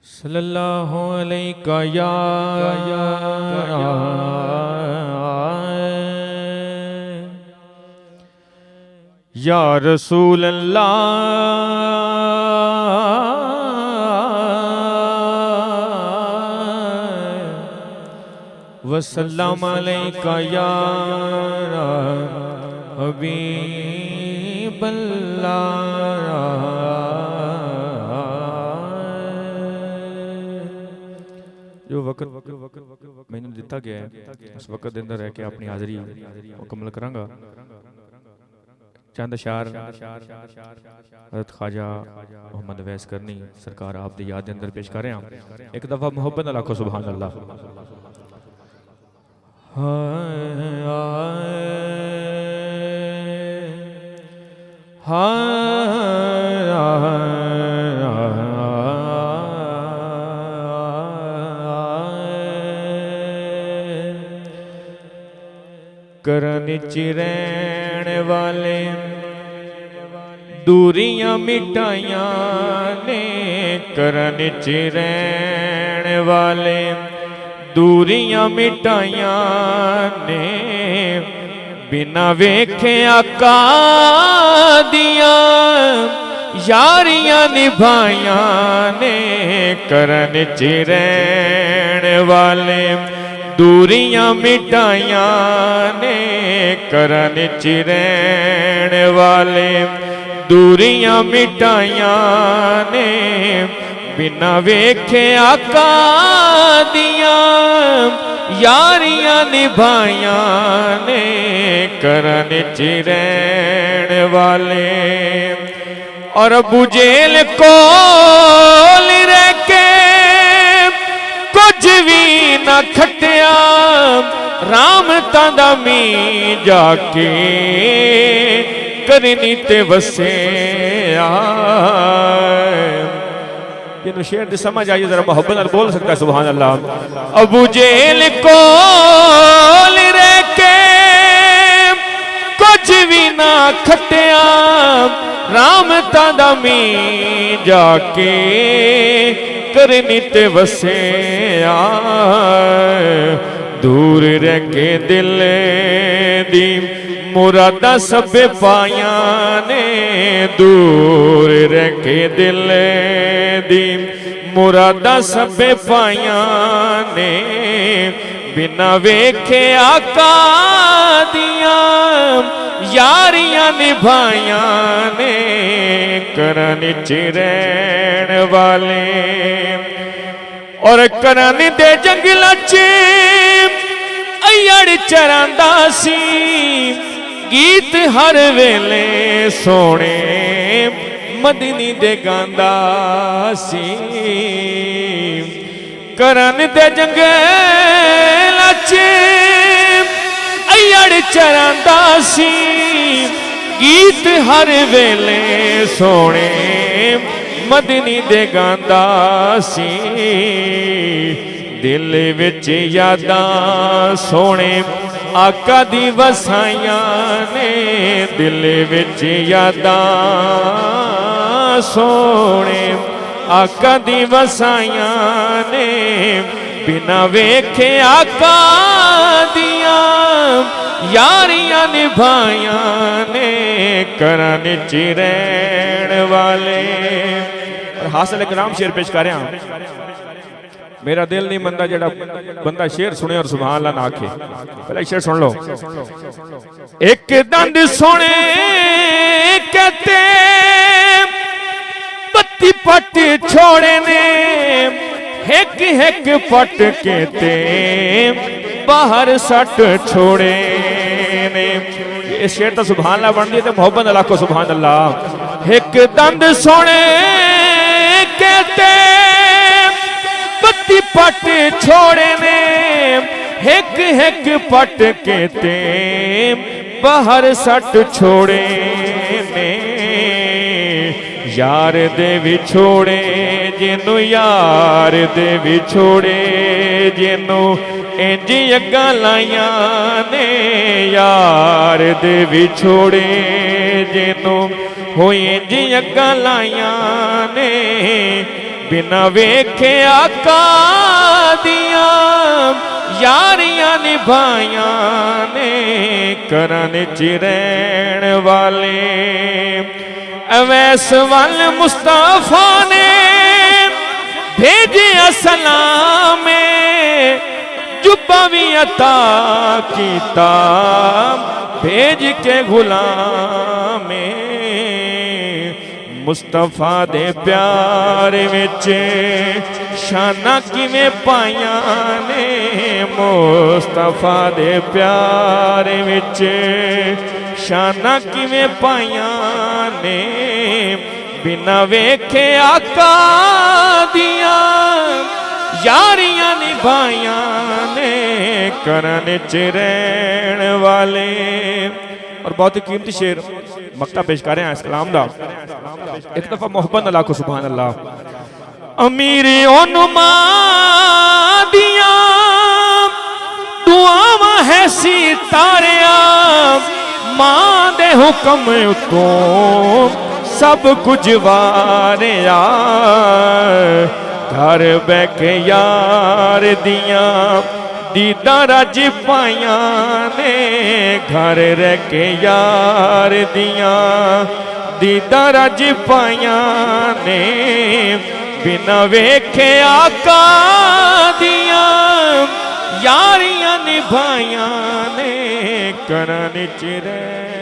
सल्लल्लाहु अलैका या रसूल अल्लाह वसल्लम अलैका या हबीब अल्लाह। जो वक्त मैंने दिता गया है उस वक्त के अंदर रह के अपनी हाज़री मुकम्मल करांगा। चंद अशार हज़रत ख्वाजा मोहम्मद अवैस करनी सरकार आप दी याद के अंदर पेश कर रहे हैं। एक दफ़ा मोहब्बत नाल आखो सुभान अल्लाह। करन चिरैण वाले दूरियां मिटाइया ने, करन चिरैण वाले दूरियां मिटाइया ने, बिना वेखे आका दिया यारियां निभाइया ने। करन चिरैण वाले दूरियां मिटाइया ने, करन चिरैण वाले दूरियां मिटाइया ने, बिना वेखे आका दिया यारियां निभाइया ने। करन चिरैण वाले और बुझेल कोल रह के कुछ भी न खटिया, राम तांदा मी जाके करनी ते वसिया। जिन्होंने शेर की समझ आई जरा मोहब्बत नाल बोल सकता है सुभान अल्लाह। अबू जेल कोल रह के कुछ भी ना खटिया, राम तांदा मी जाके करनी ते वसिया। दूर रह के दिल दी मुरादा सबे पाया ने, दूर रह के दिल दी मुरादा सबे पाया ने, बिना वेखे आका दिया यारियां निभाइया ने। करन चिरैण वाले और करन दे जंगल च अयड़ चरांदा सी, गीत हर वेले सोने मदनी दे गांदा सी। करन दे जंगल च अयड़ चरांदा सी, गीत हर वेले सोने मदनी दे गांदा सी। दिल विच यादां सोने आका दी वसाइया ने, दिल विच यादां सोने आका दी वसाइया ने, बिना वेखे आका दिया यारियां निभाइया ने। करन चिरैण वाले और हासिल इकराम शेर पेश कर रहा। मेरा दिल नहीं मनता जेड़ा बंदा शेर सुने और सुभान अल्लाह ना आखे। पहले शेर सुन लो। एक दंद सोने कहते पत्ती पट छोड़े ने, हेक हेक पट कहते बाहर सट छोड़े ने। ये शेर तो सुभान अल्लाह बन दिए तो मोहब्बत अल्लाह को सुभान अल्लाह। एक दंद सोने कहते पत्ती पट छोड़े ने, हेक हेक पट कहते बाहर सट छोड़े ने। यार दे विछोड़े जिन्नू, यार दे विछोड़े जिन्नू इंज अग्गां लाइया ने। यार दे विछोड़े जिन्नू हो इंज अग्गां लाइया ने। बिना वेखे आका दिया यारियां निभाइया ने करन च रहन वाले अवैस वाल मुस्तफा ने भेजे सलाम जुब्बा भी अता कीता भेज के गुलाम मुस्तफा दे प्यार विच शाना किवें पाइया ने मुस्तफा दे प्यार विच शाना किवें पाइया ने बिना वेखे आका दिया यारियां निभाइया ने करन च रहन वाले। और बहुत ही कीमती शेर मक्ता पेश कर रहे हैं इस कलाम दा। एक दफा मोहब्बत अल्लाह को सुभान अल्लाह अमीर ओनुमा दिया दुआवां है सितारिया मां दे हुक्म तो सब कुछ वारिया घर बह के यार दिया दीदा रज पाइया ने घर रह के यार दिया दीदा रज पाइया ने बिना वेखे आका दिया यारियां निभाइया ने करन च रहन